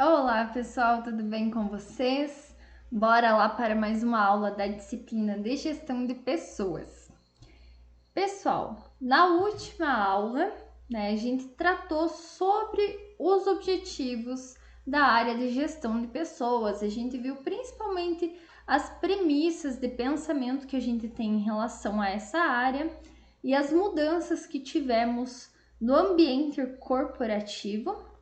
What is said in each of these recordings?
Olá pessoal, tudo bem com vocês? Bora lá para mais uma aula da disciplina de gestão de pessoas. Pessoal, na última aula, a gente tratou sobre os objetivos da área de gestão de pessoas. A gente viu principalmente as premissas de pensamento que a gente tem em relação a essa área e as mudanças que tivemos no ambiente corporativo,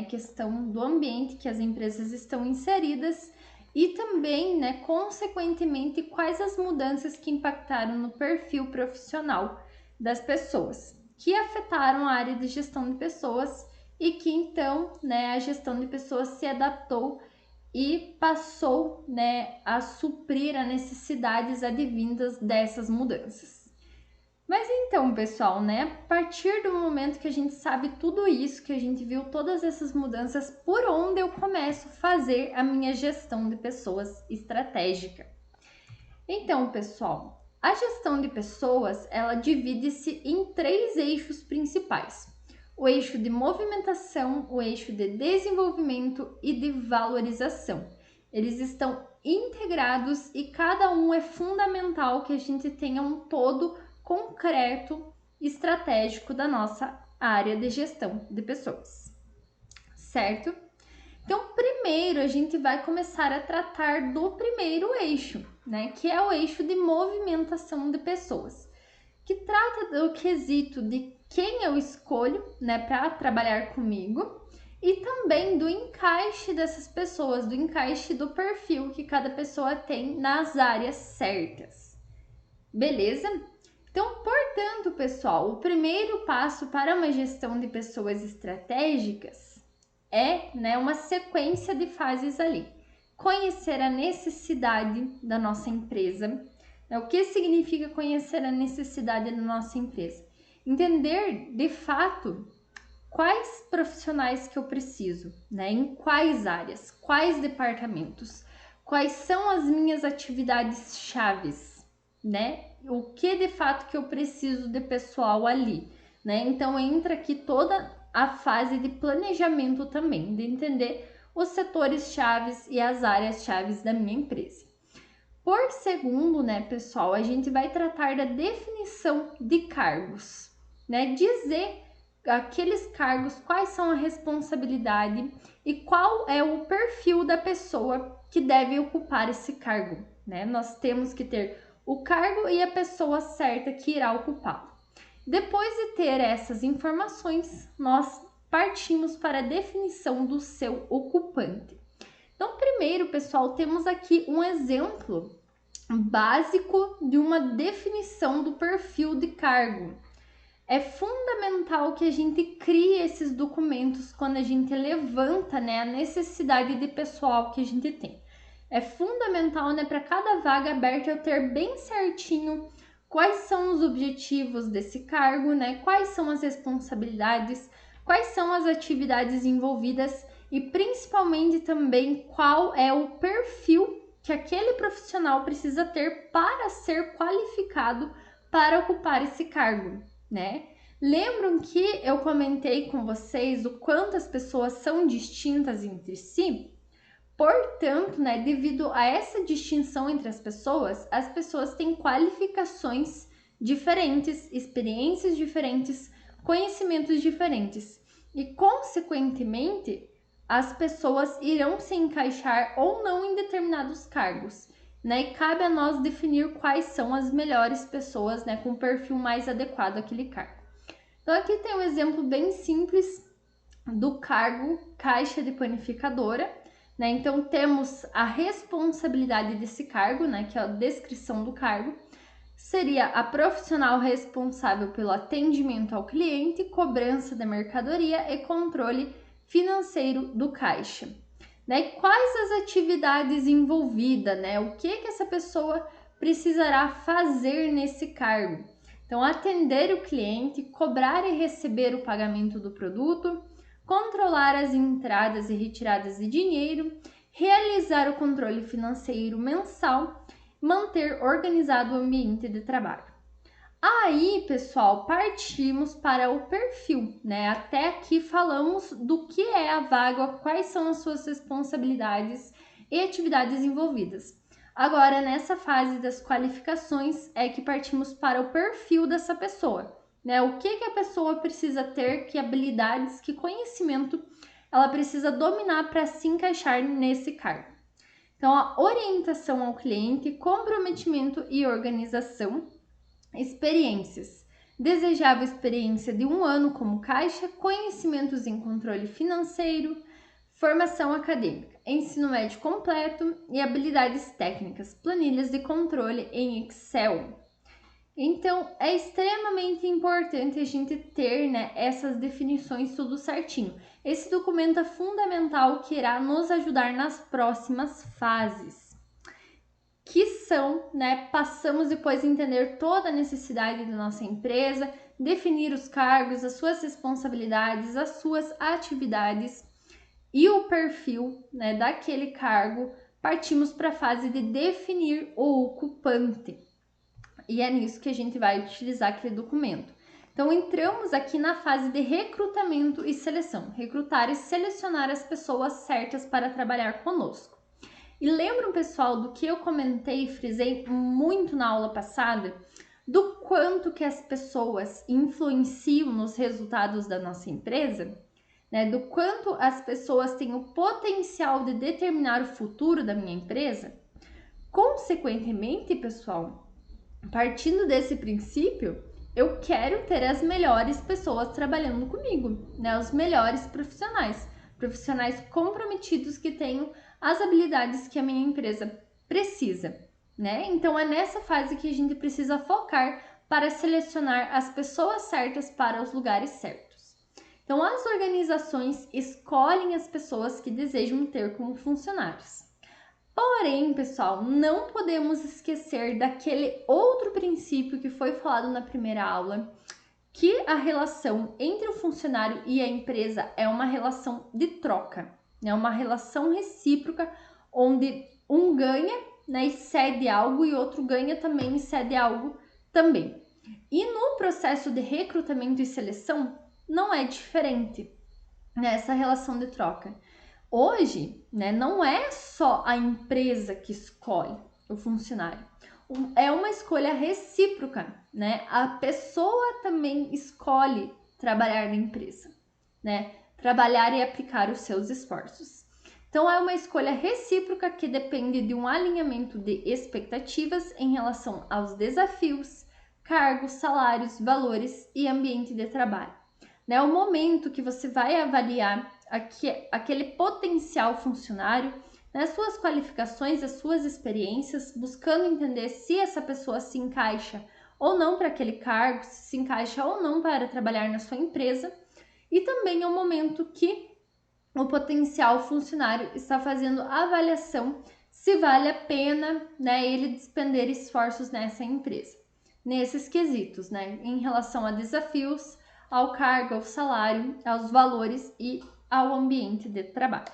questão do ambiente que as empresas estão inseridas e também, consequentemente, quais as mudanças que impactaram no perfil profissional das pessoas, que afetaram a área de gestão de pessoas e que então, a gestão de pessoas se adaptou e passou, a suprir as necessidades advindas dessas mudanças. Mas então, pessoal, a partir do momento que a gente sabe tudo isso, que a gente viu todas essas mudanças, por onde eu começo a fazer a minha gestão de pessoas estratégica? Então, pessoal, a gestão de pessoas, ela divide-se em 3 eixos principais: o eixo de movimentação, o eixo de desenvolvimento e de valorização. Eles estão integrados e cada um é fundamental que a gente tenha um todo concreto, estratégico da nossa área de gestão de pessoas, certo? Então, primeiro a gente vai começar a tratar do primeiro eixo, que é o eixo de movimentação de pessoas, que trata do quesito de quem eu escolho, para trabalhar comigo e também do encaixe dessas pessoas, do encaixe do perfil que cada pessoa tem nas áreas certas. Beleza? Então, portanto, pessoal, o primeiro passo para uma gestão de pessoas estratégicas é, uma sequência de fases ali. Conhecer a necessidade da nossa empresa. O que significa conhecer a necessidade da nossa empresa? Entender, de fato, quais profissionais que eu preciso, em quais áreas, quais departamentos, quais são as minhas atividades chaves, o que de fato que eu preciso de pessoal ali, Então entra aqui toda a fase de planejamento também, de entender os setores chaves e as áreas chaves da minha empresa. Por segundo, pessoal, a gente vai tratar da definição de cargos, dizer aqueles cargos, quais são a responsabilidade e qual é o perfil da pessoa que deve ocupar esse cargo, Nós temos que ter o cargo e a pessoa certa que irá ocupá-lo. Depois de ter essas informações, nós partimos para a definição do seu ocupante. Então, primeiro, pessoal, temos aqui um exemplo básico de uma definição do perfil de cargo. É fundamental que a gente crie esses documentos quando a gente levanta, a necessidade de pessoal que a gente tem. É fundamental, para cada vaga aberta eu ter bem certinho quais são os objetivos desse cargo, quais são as responsabilidades, quais são as atividades envolvidas e principalmente também qual é o perfil que aquele profissional precisa ter para ser qualificado para ocupar esse cargo, Lembram que eu comentei com vocês o quanto as pessoas são distintas entre si? Portanto, devido a essa distinção entre as pessoas têm qualificações diferentes, experiências diferentes, conhecimentos diferentes e, consequentemente, as pessoas irão se encaixar ou não em determinados cargos, E cabe a nós definir quais são as melhores pessoas, com o perfil mais adequado àquele cargo. Então, aqui tem um exemplo bem simples do cargo caixa de panificadora, Então, temos a responsabilidade desse cargo, que é a descrição do cargo, seria a profissional responsável pelo atendimento ao cliente, cobrança da mercadoria e controle financeiro do caixa. Quais as atividades envolvidas, O que essa pessoa precisará fazer nesse cargo? Então, atender o cliente, cobrar e receber o pagamento do produto, controlar as entradas e retiradas de dinheiro, realizar o controle financeiro mensal, manter organizado o ambiente de trabalho. Aí, pessoal, partimos para o perfil, né? Até aqui falamos do que é a vaga, quais são as suas responsabilidades e atividades envolvidas. Agora, nessa fase das qualificações, é que partimos para o perfil dessa pessoa, né? O que a pessoa precisa ter, que habilidades, que conhecimento ela precisa dominar para se encaixar nesse cargo. Então, a orientação ao cliente, comprometimento e organização. Experiências. Desejável experiência de 1 ano como caixa, conhecimentos em controle financeiro, formação acadêmica, ensino médio completo e habilidades técnicas, planilhas de controle em Excel. Então, é extremamente importante a gente ter, né, essas definições tudo certinho. Esse documento é fundamental que irá nos ajudar nas próximas fases, que são, né, passamos depois a entender toda a necessidade da nossa empresa, definir os cargos, as suas responsabilidades, as suas atividades e o perfil, né, daquele cargo. Partimos para a fase de definir o ocupante. E é nisso que a gente vai utilizar aquele documento. Então, entramos aqui na fase de recrutamento e seleção. Recrutar e selecionar as pessoas certas para trabalhar conosco. E lembram, pessoal, do que eu comentei e frisei muito na aula passada? Do quanto que as pessoas influenciam nos resultados da nossa empresa? Né? Do quanto as pessoas têm o potencial de determinar o futuro da minha empresa? Consequentemente, pessoal, partindo desse princípio, eu quero ter as melhores pessoas trabalhando comigo, né? Os melhores profissionais comprometidos que tenham as habilidades que a minha empresa precisa, né? Então é nessa fase que a gente precisa focar para selecionar as pessoas certas para os lugares certos. Então as organizações escolhem as pessoas que desejam ter como funcionários. Porém, pessoal, não podemos esquecer daquele outro princípio que foi falado na primeira aula, que a relação entre o funcionário e a empresa é uma relação de troca, é uma relação recíproca, onde um ganha, né, e cede algo e outro ganha também e cede algo também. E no processo de recrutamento e seleção não é diferente nessa relação de troca. Hoje, né, não é só a empresa que escolhe o funcionário, é uma escolha recíproca, né? A pessoa também escolhe trabalhar na empresa, né? Trabalhar e aplicar os seus esforços. Então, é uma escolha recíproca que depende de um alinhamento de expectativas em relação aos desafios, cargos, salários, valores e ambiente de trabalho. Né? O momento que você vai avaliar aquele potencial funcionário, as suas qualificações, as suas experiências, buscando entender se essa pessoa se encaixa ou não para aquele cargo, se encaixa ou não para trabalhar na sua empresa. E também é o momento que o potencial funcionário está fazendo a avaliação se vale a pena, né, ele despender esforços nessa empresa. Nesses quesitos, né, em relação a desafios, ao cargo, ao salário, aos valores e ao ambiente de trabalho.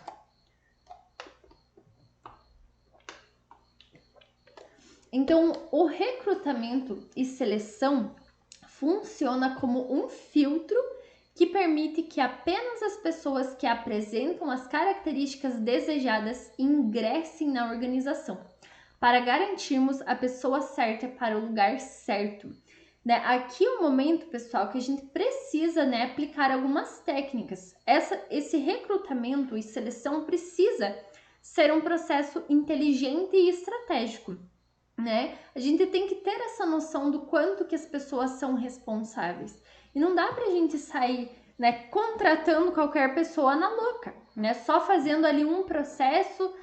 Então, o recrutamento e seleção funciona como um filtro que permite que apenas as pessoas que apresentam as características desejadas ingressem na organização, para garantirmos a pessoa certa para o lugar certo. Né? Aqui é o momento, pessoal, que a gente precisa, né, aplicar algumas técnicas. Esse recrutamento e seleção precisa ser um processo inteligente e estratégico. Né? A gente tem que ter essa noção do quanto que as pessoas são responsáveis. E não dá pra gente sair, né, contratando qualquer pessoa na louca, né? Só fazendo ali um processo,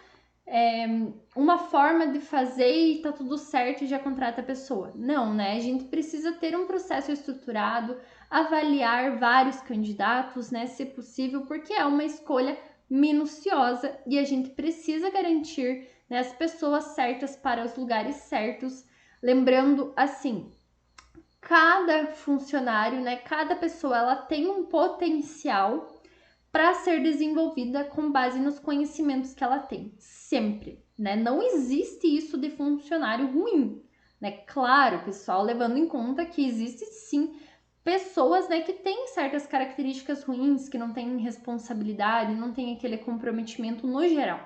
uma forma de fazer e tá tudo certo e já contrata a pessoa. Não, né? A gente precisa ter um processo estruturado, avaliar vários candidatos, né, se possível, porque é uma escolha minuciosa e a gente precisa garantir, né, as pessoas certas para os lugares certos. Lembrando, assim, cada funcionário, né, cada pessoa, ela tem um potencial para ser desenvolvida com base nos conhecimentos que ela tem, sempre, né? Não existe isso de funcionário ruim. né? Claro, pessoal, levando em conta que existe sim pessoas, né, que têm certas características ruins, que não têm responsabilidade, não têm aquele comprometimento no geral,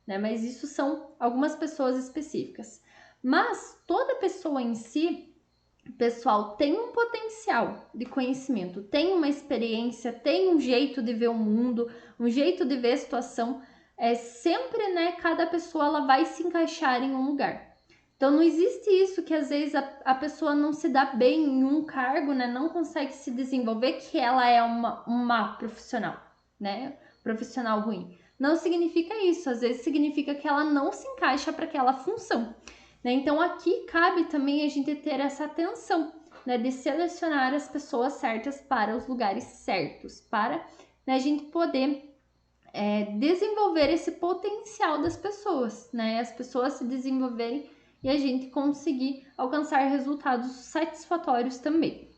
né? Mas isso são algumas pessoas específicas. Mas toda pessoa em si, pessoal, tem um potencial de conhecimento, tem uma experiência, tem um jeito de ver o mundo, um jeito de ver a situação. Sempre, né, cada pessoa ela vai se encaixar em um lugar. Então não existe isso que às vezes a pessoa não se dá bem em um cargo, né, não consegue se desenvolver, que ela é uma profissional, né, profissional ruim. Não significa isso, às vezes significa que ela não se encaixa para aquela função. Né? Então aqui cabe também a gente ter essa atenção, né, de selecionar as pessoas certas para os lugares certos, para, né, a gente poder desenvolver esse potencial das pessoas, né, as pessoas se desenvolverem e a gente conseguir alcançar resultados satisfatórios também.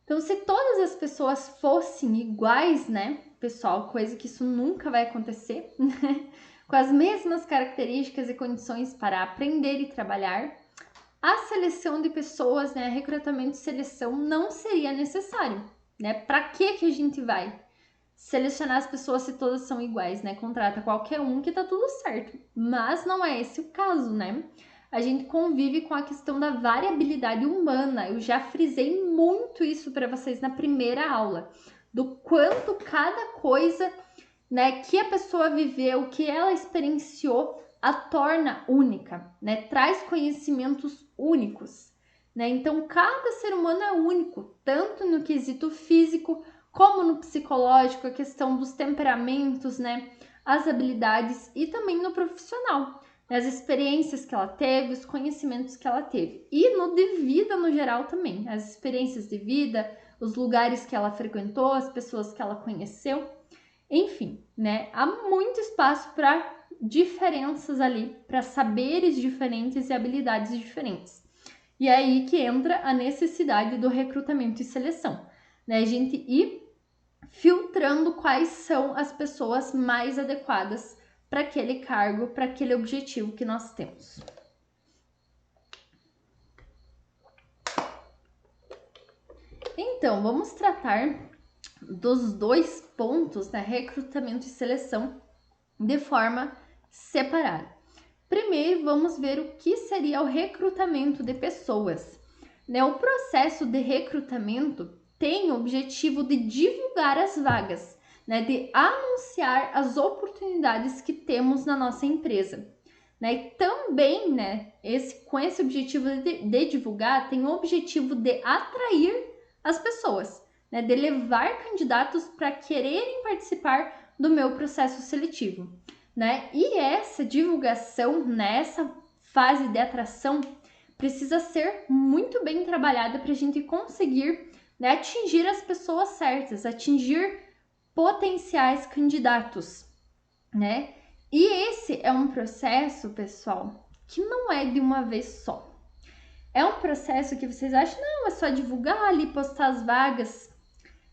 Então, se todas as pessoas fossem iguais, né, pessoal, coisa que isso nunca vai acontecer, né? Com as mesmas características e condições para aprender e trabalhar, a seleção de pessoas, né, recrutamento e seleção não seria necessário, né? Para que a gente vai selecionar as pessoas se todas são iguais, né? Contrata qualquer um que tá tudo certo. Mas não é esse o caso, né? A gente convive com a questão da variabilidade humana. Eu já frisei muito isso para vocês na primeira aula, do quanto cada coisa, né, que a pessoa viveu, que ela experienciou, a torna única, né? Traz conhecimentos únicos, né? Então, cada ser humano é único, tanto no quesito físico como no psicológico, a questão dos temperamentos, né? As habilidades e também no profissional, né? As experiências que ela teve, os conhecimentos que ela teve. E no de vida no geral também, as experiências de vida, os lugares que ela frequentou, as pessoas que ela conheceu. Enfim, né? Há muito espaço para diferenças ali, para saberes diferentes e habilidades diferentes. E é aí que entra a necessidade do recrutamento e seleção, né? A gente ir filtrando quais são as pessoas mais adequadas para aquele cargo, para aquele objetivo que nós temos. Então, vamos tratar dos dois pontos, né, recrutamento e seleção, de forma separada. Primeiro, vamos ver o que seria o recrutamento de pessoas. Né, o processo de recrutamento tem o objetivo de divulgar as vagas, né, de anunciar as oportunidades que temos na nossa empresa. Né, e também, né, com esse objetivo de divulgar, tem o objetivo de atrair as pessoas, né, de levar candidatos para quererem participar do meu processo seletivo, né? E essa divulgação, nessa fase de atração, precisa ser muito bem trabalhada para a gente conseguir, né, atingir as pessoas certas, atingir potenciais candidatos, né? E esse é um processo, pessoal, que não é de uma vez só. É um processo que vocês acham, não, é só divulgar ali, postar as vagas,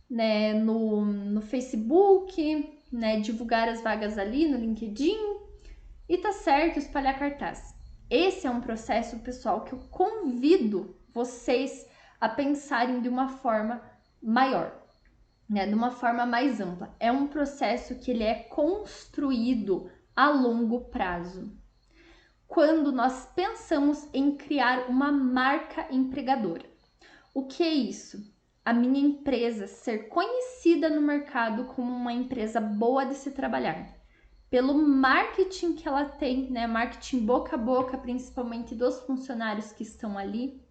né, no Facebook, né, divulgar as vagas ali no LinkedIn e tá certo, espalhar cartaz. Esse é um processo, pessoal, que eu convido vocês a pensarem de uma forma maior, né, de uma forma mais ampla. É um processo que ele é construído a longo prazo. Quando nós pensamos em criar uma marca empregadora. O que é isso? A minha empresa ser conhecida no mercado como uma empresa boa de se trabalhar. Pelo marketing que ela tem, né? Marketing boca a boca, principalmente dos funcionários que estão ali,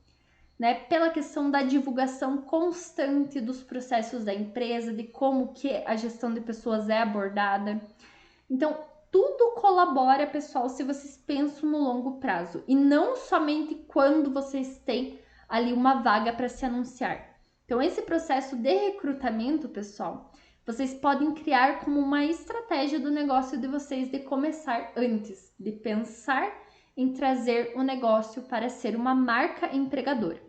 né? Pela questão da divulgação constante dos processos da empresa, de como que a gestão de pessoas é abordada. Então, tudo colabora, pessoal, se vocês pensam no longo prazo e não somente quando vocês têm ali uma vaga para se anunciar. Então, esse processo de recrutamento, pessoal, vocês podem criar como uma estratégia do negócio de vocês de começar antes, de pensar em trazer o negócio para ser uma marca empregadora.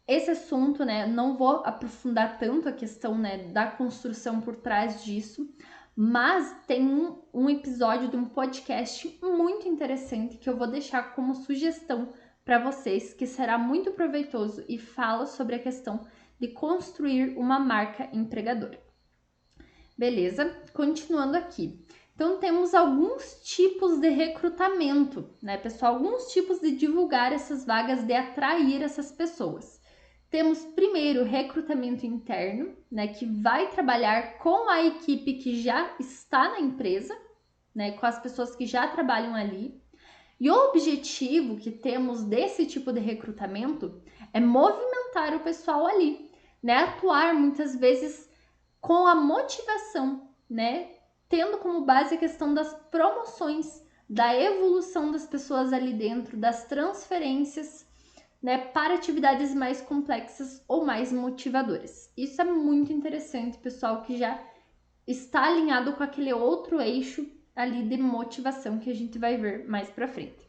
Esse assunto, né, não vou aprofundar tanto a questão, né, da construção por trás disso, mas tem um episódio de um podcast muito interessante que eu vou deixar como sugestão para vocês que será muito proveitoso e fala sobre a questão de construir uma marca empregadora. Beleza? Continuando aqui. Então, temos alguns tipos de recrutamento, né, pessoal? Alguns tipos de divulgar essas vagas, de atrair essas pessoas. Temos primeiro recrutamento interno, né, que vai trabalhar com a equipe que já está na empresa, né, com as pessoas que já trabalham ali. E o objetivo que temos desse tipo de recrutamento é movimentar o pessoal ali, né, atuar muitas vezes com a motivação, né, tendo como base a questão das promoções, da evolução das pessoas ali dentro, das transferências, né, para atividades mais complexas ou mais motivadoras. Isso é muito interessante, pessoal, que já está alinhado com aquele outro eixo ali de motivação que a gente vai ver mais pra frente.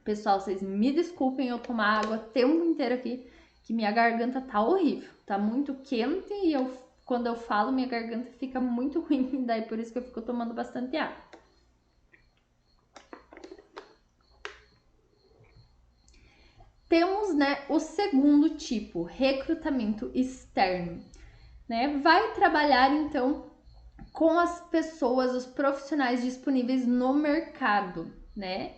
Pessoal, vocês me desculpem eu tomar água o tempo inteiro aqui, que minha garganta tá horrível, tá muito quente e quando eu falo minha garganta fica muito ruim, daí por isso que eu fico tomando bastante água. Temos, né, o segundo tipo, recrutamento externo, né? Vai trabalhar então com as pessoas, os profissionais disponíveis no mercado, né?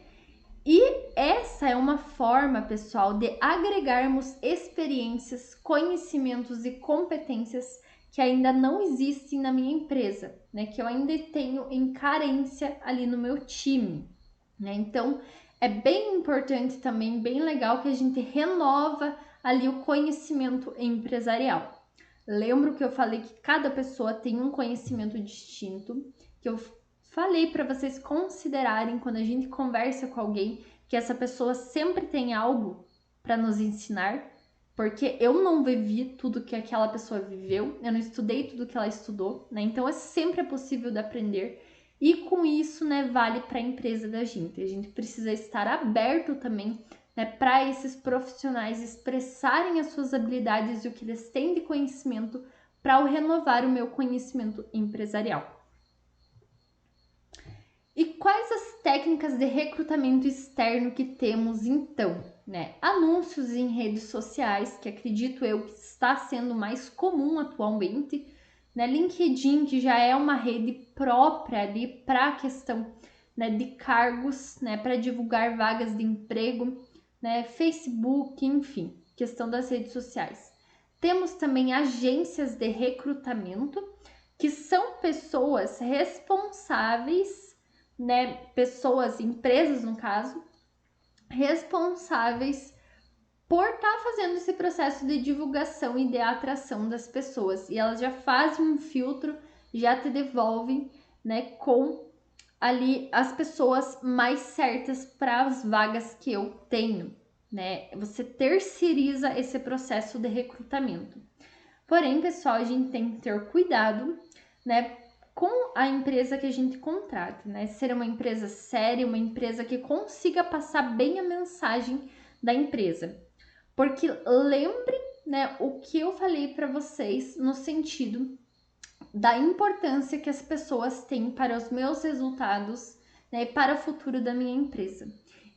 E essa é uma forma, pessoal, de agregarmos experiências, conhecimentos e competências que ainda não existem na minha empresa, né? Que eu ainda tenho em carência ali no meu time, né? Então, é bem importante também, bem legal que a gente renova ali o conhecimento empresarial. Lembro que eu falei que cada pessoa tem um conhecimento distinto, que eu falei para vocês considerarem quando a gente conversa com alguém que essa pessoa sempre tem algo para nos ensinar, porque eu não vivi tudo que aquela pessoa viveu, eu não estudei tudo que ela estudou, né? Então sempre é possível de aprender. E com isso, né, vale para a empresa da gente. A gente precisa estar aberto também, né, para esses profissionais expressarem as suas habilidades e o que eles têm de conhecimento para renovar o meu conhecimento empresarial. E quais as técnicas de recrutamento externo que temos então, né? Anúncios em redes sociais, que acredito eu que está sendo mais comum atualmente, né? LinkedIn, que já é uma rede própria ali para a questão, né, de cargos, né, para divulgar vagas de emprego, né? Facebook, enfim, questão das redes sociais. Temos também agências de recrutamento, que são pessoas responsáveis, né, pessoas, empresas no caso, responsáveis por estar fazendo esse processo de divulgação e de atração das pessoas. E elas já fazem um filtro, já te devolvem, né, com ali as pessoas mais certas para as vagas que eu tenho, né? Você terceiriza esse processo de recrutamento. Porém, pessoal, a gente tem que ter cuidado, né, com a empresa que a gente contrata, né? Ser uma empresa séria, uma empresa que consiga passar bem a mensagem da empresa. Porque lembre, né, o que eu falei para vocês no sentido da importância que as pessoas têm para os meus resultados, né, e para o futuro da minha empresa.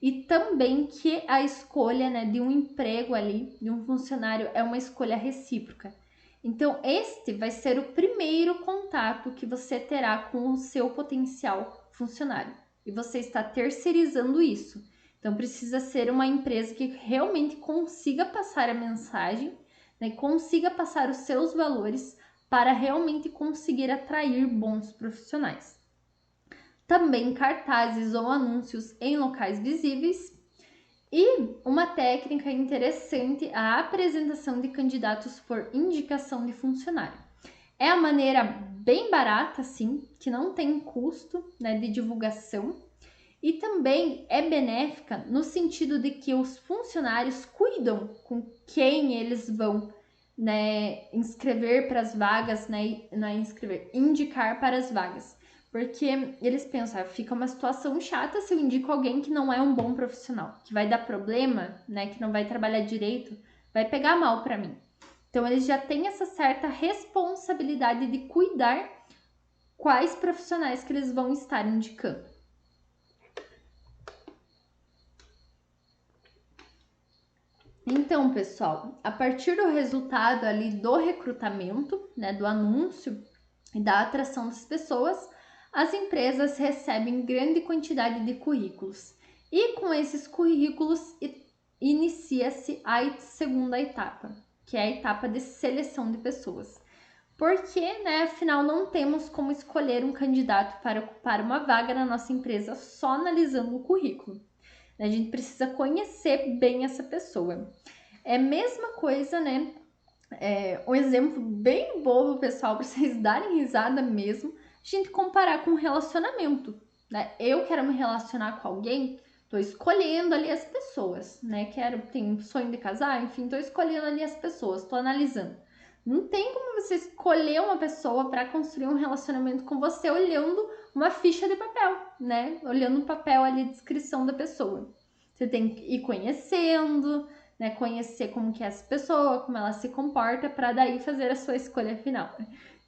E também que a escolha, né, de um emprego ali, de um funcionário, é uma escolha recíproca. Então, este vai ser o primeiro contato que você terá com o seu potencial funcionário. E você está terceirizando isso. Então, precisa ser uma empresa que realmente consiga passar a mensagem, né, consiga passar os seus valores para realmente conseguir atrair bons profissionais. Também cartazes ou anúncios em locais visíveis. E uma técnica interessante, a apresentação de candidatos por indicação de funcionário. É a maneira bem barata, sim, que não tem custo, né, de divulgação, e também é benéfica no sentido de que os funcionários cuidam com quem eles vão, né, inscrever para as vagas, né, não é inscrever, indicar para as vagas. Porque eles pensam, fica uma situação chata se eu indico alguém que não é um bom profissional, que vai dar problema, né, que não vai trabalhar direito, vai pegar mal para mim. Então, eles já têm essa certa responsabilidade de cuidar quais profissionais que eles vão estar indicando. Então, pessoal, a partir do resultado ali do recrutamento, né, do anúncio e da atração das pessoas, as empresas recebem grande quantidade de currículos. E com esses currículos inicia-se a segunda etapa, que é a etapa de seleção de pessoas. Porque, né, afinal, não temos como escolher um candidato para ocupar uma vaga na nossa empresa só analisando o currículo. A gente precisa conhecer bem essa pessoa. É a mesma coisa, né? Um exemplo bem bobo, pessoal, para vocês darem risada mesmo, a gente comparar com relacionamento, né? Eu quero me relacionar com alguém, tô escolhendo ali as pessoas, né? Tenho um sonho de casar, enfim, tô escolhendo ali as pessoas, tô analisando. Não tem como você escolher uma pessoa para construir um relacionamento com você olhando uma ficha de papel, né? Olhando o papel ali, a descrição da pessoa. Você tem que ir conhecendo, né? Conhecer como que é essa pessoa, como ela se comporta, para daí fazer a sua escolha final.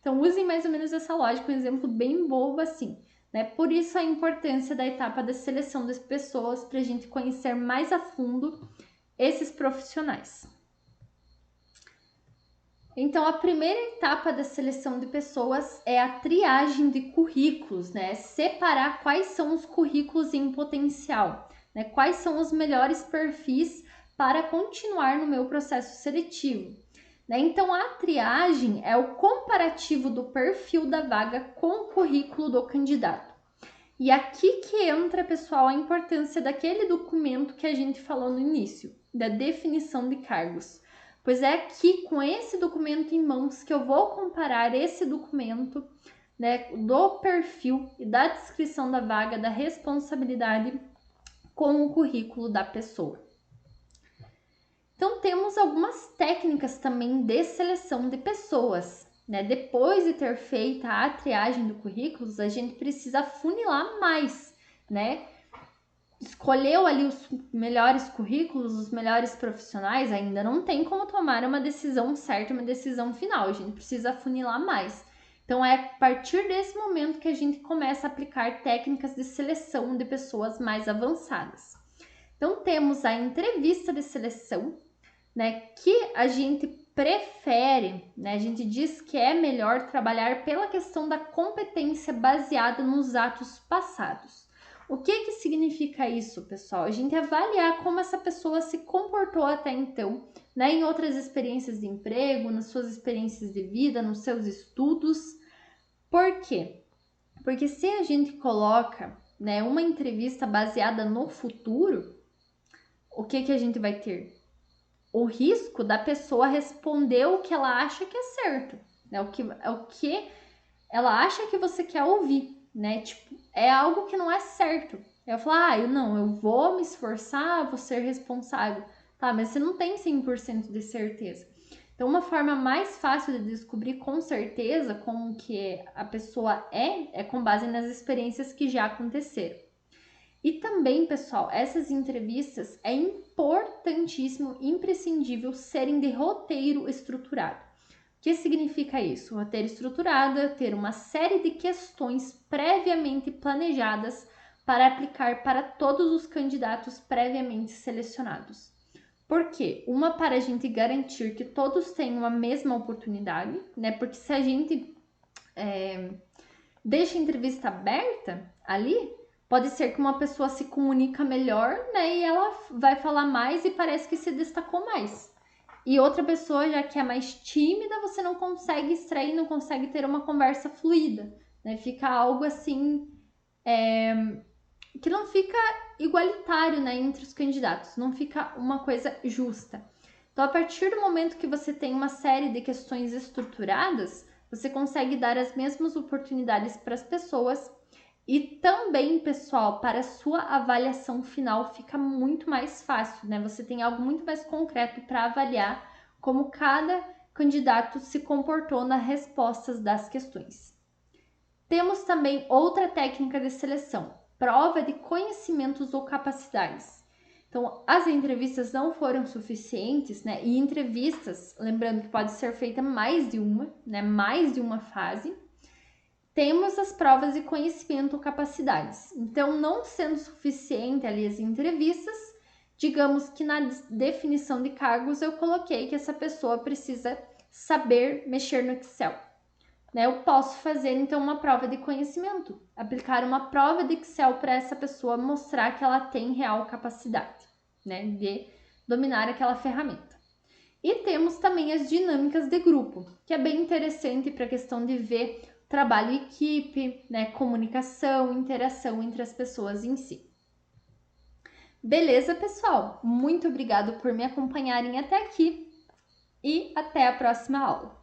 Então, usem mais ou menos essa lógica, um exemplo bem bobo assim, né? Por isso a importância da etapa da seleção das pessoas, para a gente conhecer mais a fundo esses profissionais. Então, a primeira etapa da seleção de pessoas é a triagem de currículos, né? Separar quais são os currículos em potencial, né? Quais são os melhores perfis para continuar no meu processo seletivo. Né? Então, a triagem é o comparativo do perfil da vaga com o currículo do candidato. E aqui que entra, pessoal, a importância daquele documento que a gente falou no início, da definição de cargos. Pois é aqui, com esse documento em mãos, que eu vou comparar esse documento, né, do perfil e da descrição da vaga, da responsabilidade, com o currículo da pessoa. Então, temos algumas técnicas também de seleção de pessoas, né? Depois de ter feito a triagem do currículo, a gente precisa funilar mais, né? Escolheu ali os melhores currículos, os melhores profissionais, ainda não tem como tomar uma decisão certa, uma decisão final. A gente precisa funilar mais. Então, é a partir desse momento que a gente começa a aplicar técnicas de seleção de pessoas mais avançadas. Então, temos a entrevista de seleção, né, que a gente prefere, né, a gente diz que é melhor trabalhar pela questão da competência baseada nos atos passados. O que significa isso, pessoal? A gente avaliar como essa pessoa se comportou até então, né, em outras experiências de emprego, nas suas experiências de vida, nos seus estudos. Por quê? Porque se a gente coloca, né, uma entrevista baseada no futuro, o que a gente vai ter? O risco da pessoa responder o que ela acha que é certo, né? O que ela acha que você quer ouvir, né? Tipo, é algo que não é certo. Eu falo, eu vou me esforçar, vou ser responsável. Tá, mas você não tem 100% de certeza. Então, uma forma mais fácil de descobrir com certeza como que a pessoa é com base nas experiências que já aconteceram. E também, pessoal, essas entrevistas é importantíssimo, imprescindível serem de roteiro estruturado. O que significa isso? Roteiro estruturado é ter uma série de questões previamente planejadas para aplicar para todos os candidatos previamente selecionados. Por quê? Uma, para a gente garantir que todos tenham a mesma oportunidade, né? Porque se a gente deixa a entrevista aberta ali, pode ser que uma pessoa se comunica melhor, né? E ela vai falar mais e parece que se destacou mais. E outra pessoa, já que é mais tímida, você não consegue extrair, não consegue ter uma conversa fluida, né? Fica algo assim, que não fica igualitário, né, entre os candidatos, não fica uma coisa justa. Então, a partir do momento que você tem uma série de questões estruturadas, você consegue dar as mesmas oportunidades para as pessoas e também, pessoal, para a sua avaliação final fica muito mais fácil, né? Você tem algo muito mais concreto para avaliar como cada candidato se comportou nas respostas das questões. Temos também outra técnica de seleção, prova de conhecimentos ou capacidades. Então, as entrevistas não foram suficientes, né? E entrevistas, lembrando que pode ser feita mais de uma, né? Mais de uma fase. Temos as provas de conhecimento ou capacidades. Então, não sendo suficiente ali as entrevistas, digamos que na definição de cargos eu coloquei que essa pessoa precisa saber mexer no Excel. Né? Eu posso fazer então uma prova de conhecimento, aplicar uma prova de Excel para essa pessoa mostrar que ela tem real capacidade, né, de dominar aquela ferramenta. E temos também as dinâmicas de grupo, que é bem interessante para a questão de ver trabalho em equipe, né, comunicação, interação entre as pessoas em si. Beleza, pessoal? Muito obrigado por me acompanharem até aqui e até a próxima aula.